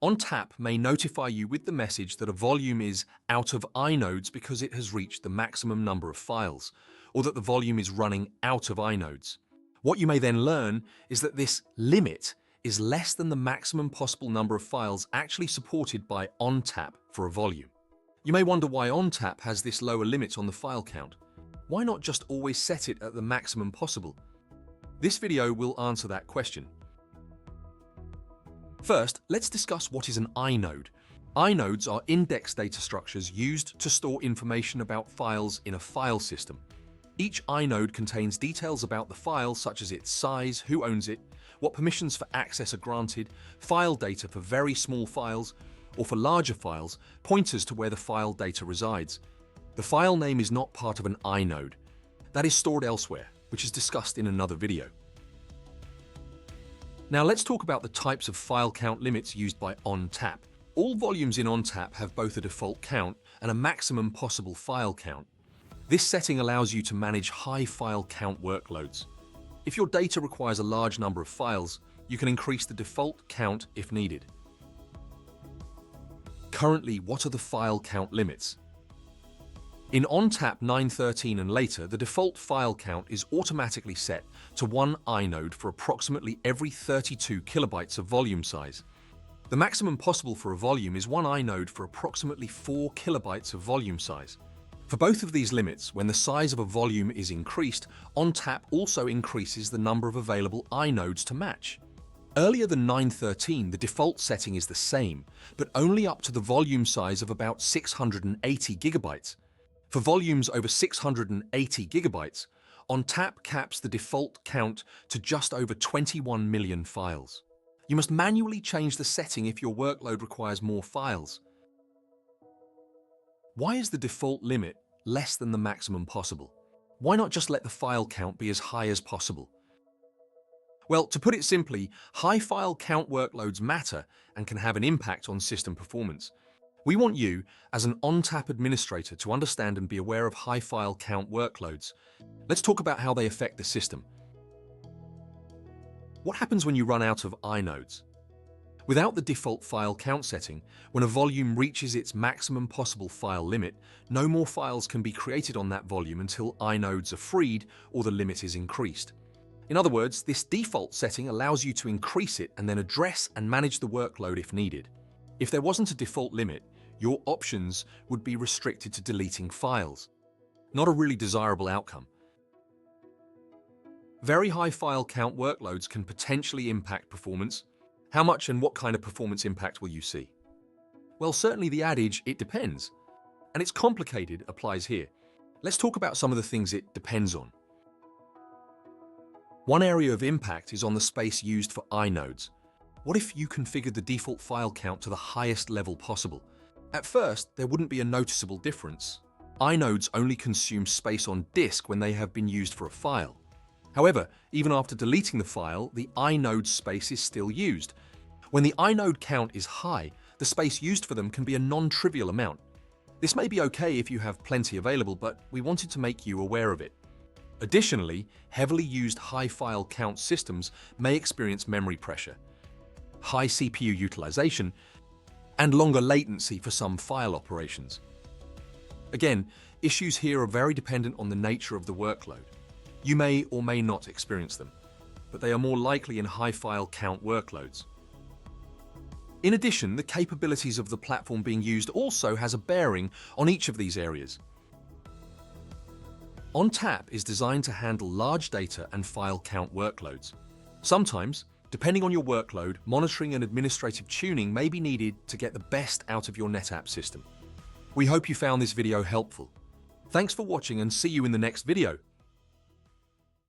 Ontap may notify you with the message that a volume is out of inodes because it has reached the maximum number of files, or that the volume is running out of inodes. What you may then learn is that this limit is less than the maximum possible number of files actually supported by Ontap for a volume. You may wonder why Ontap has this lower limit on the file count. Why not just always set it at the maximum possible? This video will answer that question. First, let's discuss what is an inode. Inodes are index data structures used to store information about files in a file system. Each inode contains details about the file such as its size, who owns it, what permissions for access are granted, file data for very small files, or for larger files, pointers to where the file data resides. The file name is not part of an inode. That is stored elsewhere, which is discussed in another video. Now let's talk about the types of file count limits used by Ontap. All volumes in Ontap have both a default count and a maximum possible file count. This setting allows you to manage high file count workloads. If your data requires a large number of files, you can increase the default count if needed. Currently, what are the file count limits? In Ontap 9.13 and later, the default file count is automatically set to 1 inode for approximately every 32 kilobytes of volume size. The maximum possible for a volume is 1 inode for approximately 4 kilobytes of volume size. For both of these limits, when the size of a volume is increased, Ontap also increases the number of available inodes to match. Earlier than 9.13, the default setting is the same, but only up to the volume size of about 680 gigabytes. For volumes over 680 gigabytes, Ontap caps the default count to just over 21 million files. You must manually change the setting if your workload requires more files. Why is the default limit less than the maximum possible? Why not just let the file count be as high as possible? Well, to put it simply, high file count workloads matter and can have an impact on system performance. We want you, as an Ontap administrator, to understand and be aware of high file count workloads. Let's talk about how they affect the system. What happens when you run out of inodes? Without the default file count setting, when a volume reaches its maximum possible file limit, no more files can be created on that volume until inodes are freed or the limit is increased. In other words, this default setting allows you to increase it and then address and manage the workload if needed. If there wasn't a default limit, your options would be restricted to deleting files. Not a really desirable outcome. Very high file count workloads can potentially impact performance. How much and what kind of performance impact will you see? Well, certainly the adage, "it depends," and it's complicated, applies here. Let's talk about some of the things it depends on. One area of impact is on the space used for inodes. What if you configured the default file count to the highest level possible? At first, there wouldn't be a noticeable difference. Inodes only consume space on disk when they have been used for a file. However, even after deleting the file, the inode space is still used. When the inode count is high, the space used for them can be a non-trivial amount. This may be okay if you have plenty available, but we wanted to make you aware of it. Additionally, heavily used high file count systems may experience memory pressure, high CPU utilization, and longer latency for some file operations. Again, issues here are very dependent on the nature of the workload. You may or may not experience them, but they are more likely in high file count workloads. In addition, the capabilities of the platform being used also has a bearing on each of these areas. Ontap is designed to handle large data and file count workloads. Sometimes, depending on your workload, monitoring and administrative tuning may be needed to get the best out of your NetApp system. We hope you found this video helpful. Thanks for watching and see you in the next video.